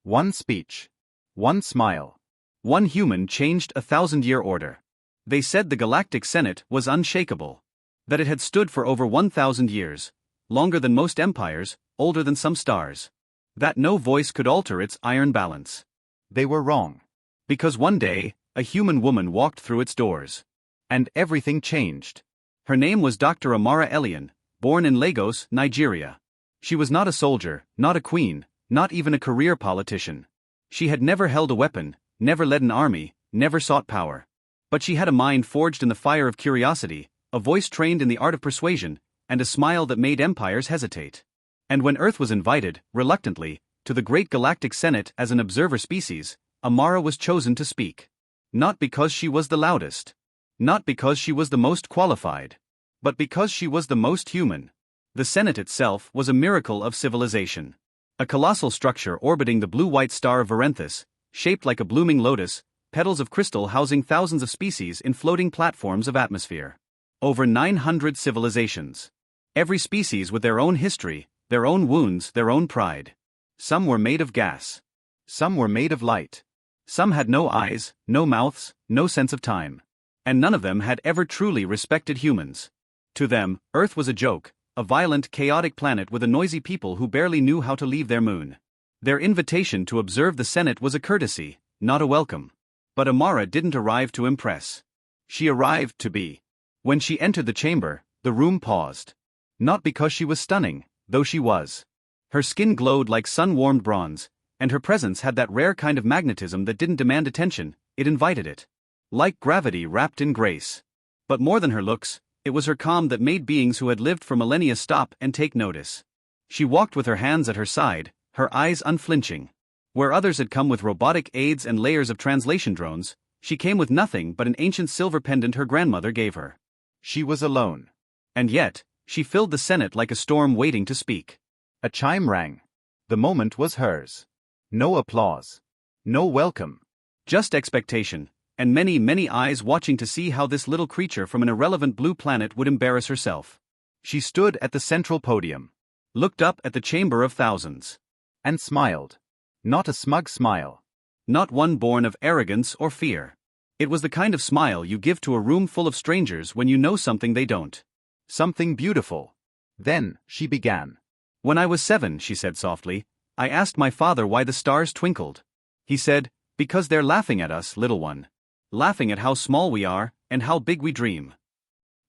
One speech. One smile. One human changed a 1,000-year order. They said the Galactic Senate was unshakable. That it had stood for over 1,000 years, longer than most empires, older than some stars. That no voice could alter its iron balance. They were wrong. Because one day, a human woman walked through its doors. And everything changed. Her name was Dr. Amara Elian, born in Lagos, Nigeria. She was not a soldier, not a queen, not even a career politician. She had never held a weapon, never led an army, never sought power. But she had a mind forged in the fire of curiosity, a voice trained in the art of persuasion, and a smile that made empires hesitate. And when Earth was invited, reluctantly, to the great Galactic Senate as an observer species, Amara was chosen to speak. Not because she was the loudest. Not because she was the most qualified. But because she was the most human. The Senate itself was a miracle of civilization. A colossal structure orbiting the blue-white star of Varenthus, shaped like a blooming lotus, petals of crystal housing thousands of species in floating platforms of atmosphere. Over 900 civilizations. Every species with their own history, their own wounds, their own pride. Some were made of gas. Some were made of light. Some had no eyes, no mouths, no sense of time. And none of them had ever truly respected humans. To them, Earth was a joke, a violent, chaotic planet with a noisy people who barely knew how to leave their moon. Their invitation to observe the Senate was a courtesy, not a welcome. But Amara didn't arrive to impress. She arrived to be. When she entered the chamber, the room paused. Not because she was stunning, though she was. Her skin glowed like sun-warmed bronze, and her presence had that rare kind of magnetism that didn't demand attention, it invited it. Like gravity wrapped in grace. But more than her looks, it was her calm that made beings who had lived for millennia stop and take notice. She walked with her hands at her side, her eyes unflinching. Where others had come with robotic aids and layers of translation drones, she came with nothing but an ancient silver pendant her grandmother gave her. She was alone. And yet, she filled the Senate like a storm waiting to speak. A chime rang. The moment was hers. No applause. No welcome. Just expectation, and many, many eyes watching to see how this little creature from an irrelevant blue planet would embarrass herself. She stood at the central podium, looked up at the chamber of thousands, and smiled. Not a smug smile. Not one born of arrogance or fear. It was the kind of smile you give to a room full of strangers when you know something they don't. Something beautiful. Then, she began. When I was 7, she said softly, I asked my father why the stars twinkled. He said, because they're laughing at us, little one. Laughing at how small we are, and how big we dream.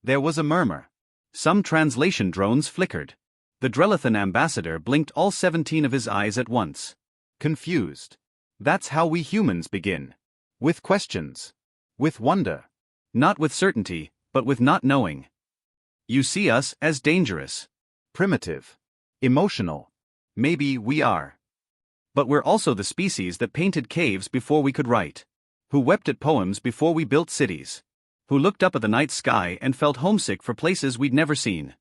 There was a murmur. Some translation drones flickered. The Drelithan ambassador blinked all 17 of his eyes at once. Confused. That's how we humans begin. With questions. With wonder. Not with certainty, but with not knowing. You see us as dangerous. Primitive. Emotional. Maybe we are. But we're also the species that painted caves before we could write. Who wept at poems before we built cities. Who looked up at the night sky and felt homesick for places we'd never seen.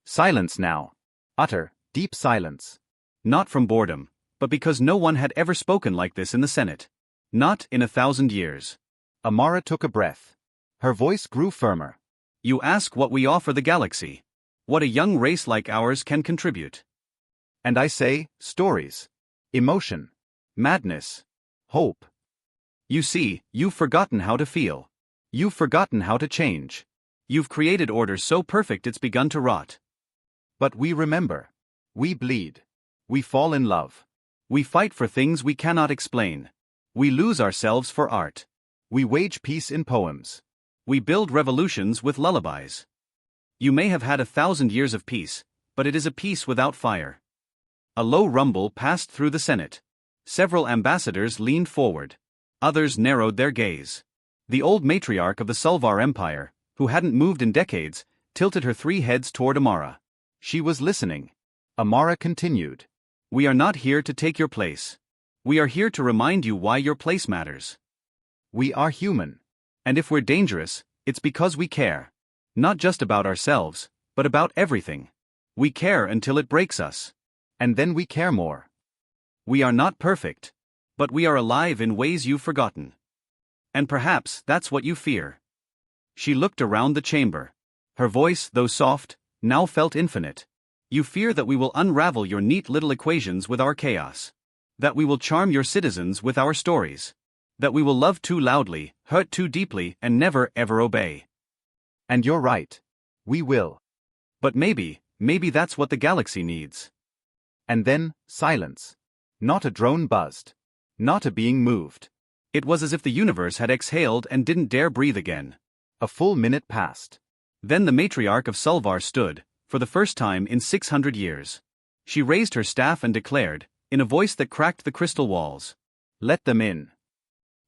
Silence now. Utter, deep silence. Not from boredom, but because no one had ever spoken like this in the Senate. Not in 1,000 years. Amara took a breath. Her voice grew firmer. You ask what we offer the galaxy. What a young race like ours can contribute. And I say, stories. Emotion. Madness. Hope. You see, you've forgotten how to feel. You've forgotten how to change. You've created order so perfect it's begun to rot. But we remember. We bleed. We fall in love. We fight for things we cannot explain. We lose ourselves for art. We wage peace in poems. We build revolutions with lullabies. You may have had 1,000 years of peace, but it is a peace without fire. A low rumble passed through the Senate. Several ambassadors leaned forward. Others narrowed their gaze. The old matriarch of the Sulvar Empire, who hadn't moved in decades, tilted her 3 heads toward Amara. She was listening. Amara continued. We are not here to take your place. We are here to remind you why your place matters. We are human. And if we're dangerous, it's because we care. Not just about ourselves, but about everything. We care until it breaks us. And then we care more. We are not perfect. But we are alive in ways you've forgotten. And perhaps that's what you fear. She looked around the chamber. Her voice, though soft, now felt infinite. You fear that we will unravel your neat little equations with our chaos. That we will charm your citizens with our stories. That we will love too loudly, hurt too deeply, and never ever obey. And you're right. We will. But maybe that's what the galaxy needs. And then, silence. Not a drone buzzed. Not a being moved. It was as if the universe had exhaled and didn't dare breathe again. A full minute passed. Then the matriarch of Sulvar stood, for the first time in 600 years. She raised her staff and declared, in a voice that cracked the crystal walls, "Let them in."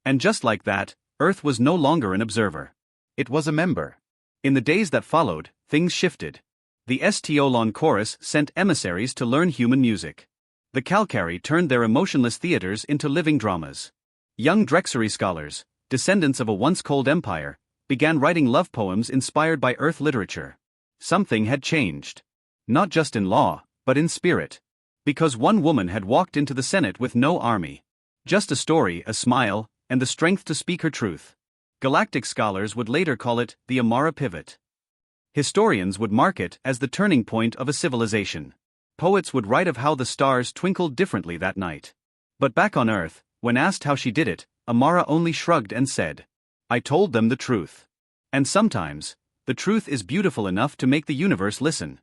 And just like that, Earth was no longer an observer. It was a member. In the days that followed, things shifted. The Stolon chorus sent emissaries to learn human music. The Calcari turned their emotionless theaters into living dramas. Young Drexery scholars, descendants of a once cold empire, began writing love poems inspired by Earth literature. Something had changed. Not just in law, but in spirit. Because one woman had walked into the Senate with no army. Just a story, a smile, and the strength to speak her truth. Galactic scholars would later call it the Amara pivot. Historians would mark it as the turning point of a civilization. Poets would write of how the stars twinkled differently that night. But back on Earth, when asked how she did it, Amara only shrugged and said, "I told them the truth." And sometimes, the truth is beautiful enough to make the universe listen.